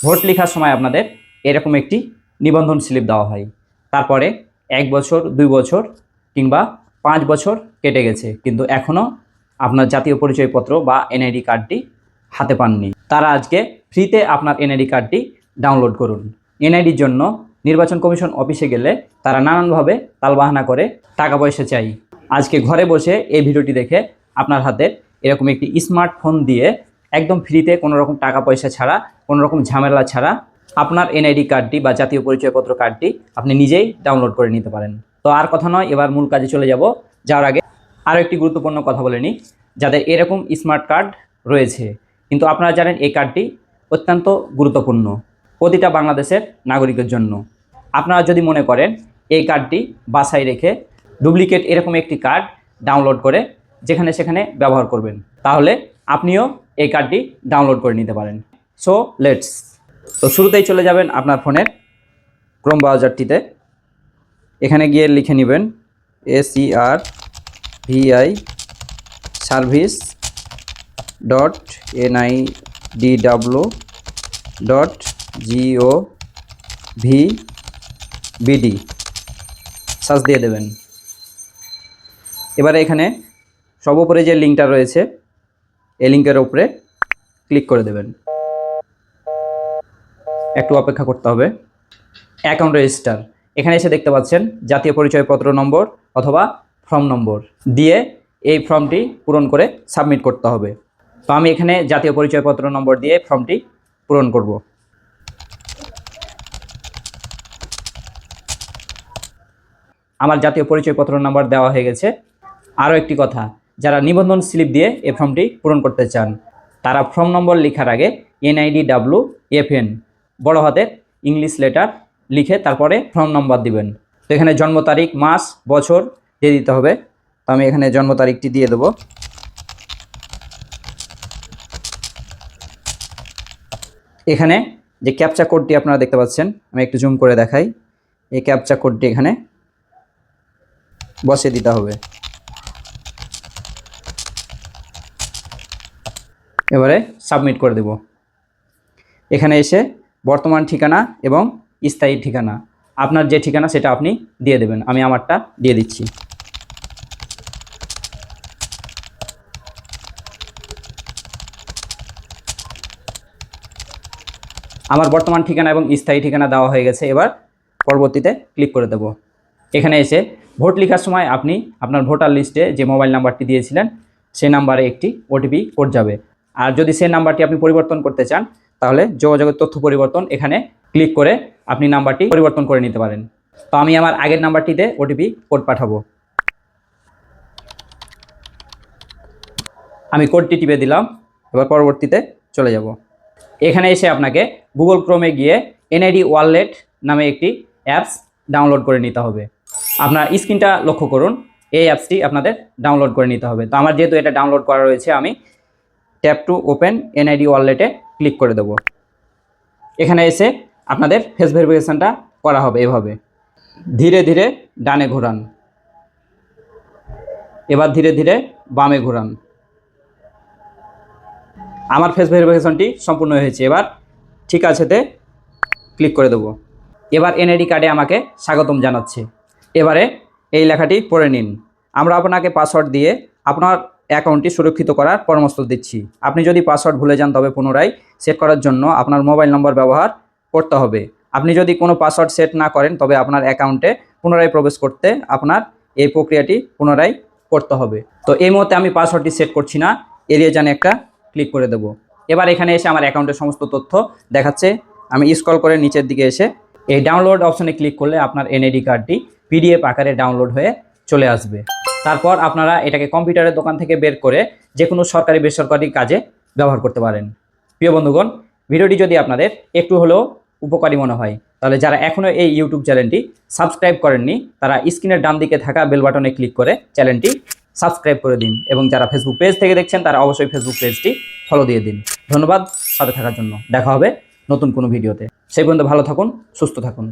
Vote লেখার সময় আপনাদের এরকম একটি নিবন্ধন স্লিপ দেওয়া হয়। তারপরে 1 বছর 2 বছর কিংবা 5 বছর কেটে গেছে, কিন্তু এখনও আপনার জাতীয় পরিচয়পত্র বা এনআইডি কার্ডটি হাতে পাননি। তারা আজকে ফ্রিতে আপনার এনআইডি কার্ডটি ডাউনলোড করুন। এনআইডির জন্য নির্বাচন কমিশন অফিসে গেলে তারা নানানভাবে তালবাহানা করে টাকা পয়সা চাই। আজকে ঘরে বসে এই ভিডিওটি দেখে আপনার হাতে এরকম একটি স্মার্টফোন দিয়ে একদম ফ্রিতে কোনো রকম টাকা পয়সা ছাড়া, কোনো রকম ঝামেলা ছাড়া আপনার এনআইডি কার্ডটি বা জাতীয় পরিচয়পত্র কার্ডটি আপনি নিজেই ডাউনলোড করে নিতে পারেন। তো আর কথা নয়, এবার মূল কাজে চলে যাব। যাওয়ার আগে আরও একটি গুরুত্বপূর্ণ কথা বলে নিই। যাদের এরকম স্মার্ট কার্ড রয়েছে, কিন্তু আপনারা জানেন এই কার্ডটি অত্যন্ত গুরুত্বপূর্ণ প্রতিটা বাংলাদেশের নাগরিকের জন্য। আপনারা যদি মনে করেন এই কার্ডটি বাসায় রেখে ডুপ্লিকেট এরকম একটি কার্ড ডাউনলোড করে যেখানে সেখানে ব্যবহার করবেন, তাহলে আপনিও এই কার্ডটি ডাউনলোড করে নিতে পারেন। So let's. তো শুরুতেই চলে যাবেন আপনার ফোনের ক্রোম ব্রাউজারটিতে। এখানে গিয়ে লিখে নেবেন ACRVI service.nidw.govbd সার্চ দিয়ে দেবেন। এবারে এখানে সর্বোপরি যে লিঙ্কটা রয়েছে এই লিঙ্কের উপরে ক্লিক করে দেবেন। একটু অপেক্ষা করতে হবে। অ্যাকাউন্ট রেজিস্টার, এখানে এসে দেখতে পাচ্ছেন জাতীয় পরিচয়পত্র নম্বর অথবা ফর্ম নম্বর দিয়ে এই ফর্মটি পূরণ করে সাবমিট করতে হবে। তো আমি এখানে জাতীয় পরিচয়পত্র নম্বর দিয়ে ফর্মটি পূরণ করব। আমার জাতীয় পরিচয়পত্র নম্বর দেওয়া হয়ে গেছে। আরও একটি কথা, যারা নিবন্ধন স্লিপ দিয়ে এই ফর্মটি পূরণ করতে চান, তারা ফর্ম নম্বর লেখার আগে NIDWFN বড় হাতের ইংলিশ লেটার লিখে তারপরে ফর্ম নম্বর দিবেন। তো এখানে জন্ম তারিখ, মাস, বছর দিয়ে দিতে হবে। তো আমি এখানে জন্ম তারিখটি দিয়ে দেব। এখানে যে ক্যাপচা কোডটি আপনারা দেখতে পাচ্ছেন, আমি একটু জুম করে দেখাই। এই ক্যাপচা কোডটি এখানে বসিয়ে দিতে হবে। এবারে সাবমিট করে দেব। এখানে এসে বর্তমান ঠিকানা এবং স্থায়ী ঠিকানা, আপনার যে ঠিকানা সেটা আপনি দিয়ে দেবেন। আমি আমারটা দিয়ে দিচ্ছি। আমার বর্তমান ঠিকানা এবং স্থায়ী ঠিকানা দেওয়া হয়ে গেছে। এবার পরবর্তীতে ক্লিক করে দেব। এখানে এসে ভোট লেখার সময় আপনি আপনার ভোটার লিস্টে যে মোবাইল নাম্বারটি দিয়েছিলেন সেই নাম্বারে একটি OTP কোড যাবে। আর যদি সেই নাম্বারটি আপনি পরিবর্তন করতে চান, তাহলে যোগাযোগের তথ্য পরিবর্তন এখানে ক্লিক করে আপনি নাম্বারটি পরিবর্তন করে নিতে পারেন। তো আমি আমার আগের নাম্বারটিতে OTP কোড পাঠাবো। আমি কোডটি টিপে দিলাম। এবার পরবর্তীতে চলে যাব। এখানে এসে আপনাকে গুগল ক্রোমে গিয়ে NID ওয়ালেট নামে একটি অ্যাপস ডাউনলোড করে নিতে হবে। আপনার স্ক্রিনটা লক্ষ্য করুন, এই অ্যাপসটি আপনাদের ডাউনলোড করে নিতে হবে। তো আমার যেহেতু এটা ডাউনলোড করা রয়েছে, আমি ট্যাপ টু ওপেন NID ওয়ালেটে ক্লিক করে দেব। এখানে এসে আপনাদের ফেস ভেরিফিকেশানটা করা হবে। এভাবে ধীরে ধীরে ডানে ঘোরান, এবার ধীরে ধীরে বামে ঘোরান। আমার ফেস ভেরিফিকেশনটি সম্পূর্ণ হয়েছে। এবার ঠিক আছেতে ক্লিক করে দেব। এবার NID কার্ডে আমাকে স্বাগতম জানাচ্ছে। এবারে এই লেখাটি পড়ে নিন। আমরা আপনাকে পাসওয়ার্ড দিয়ে আপনার অ্যাকাউন্টটি সুরক্ষিত করার পরামর্শ দিচ্ছি। আপনি যদি পাসওয়ার্ড ভুলে যান, তবে পুনরায় সেট করার জন্য আপনার মোবাইল নম্বর ব্যবহার করতে হবে। আপনি যদি কোনো পাসওয়ার্ড সেট না করেন, তবে আপনার অ্যাকাউন্টে পুনরায় প্রবেশ করতে আপনার এই প্রক্রিয়াটি পুনরায় করতে হবে। তো এই মুহূর্তে আমি পাসওয়ার্ডটি সেট করছি না, এড়িয়ে যান একটা ক্লিক করে দেব। এবার এখানে এসে আমার অ্যাকাউন্টের সমস্ত তথ্য দেখাচ্ছে। আমি স্ক্রল করে নিচের দিকে এসে এই ডাউনলোড অপশনে ক্লিক করলে আপনার NID কার্ডটি PDF আকারে ডাউনলোড হয়ে চলে আসবে। তারপর আপনারা এটাকে কম্পিউটারের দোকান থেকে বের করে যে কোনো সরকারি বেসরকারি কাজে ব্যবহার করতে পারেন। প্রিয় বন্ধুগণ, ভিডিওটি যদি আপনাদের একটু হলেও উপকারী মনে হয়, তাহলে যারা এখনও এই ইউটিউব চ্যানেলটি সাবস্ক্রাইব করেননি, তারা স্ক্রিনের ডান দিকে থাকা বেল বাটনে ক্লিক করে চ্যানেলটি সাবস্ক্রাইব করে দিন। এবং যারা ফেসবুক পেজ থেকে দেখছেন, তারা অবশ্যই ফেসবুক পেজটি ফলো দিয়ে দিন। ধন্যবাদ সাথে থাকার জন্য। দেখা হবে নতুন কোনো ভিডিওতে। সেই পর্যন্ত ভালো থাকুন, সুস্থ থাকুন।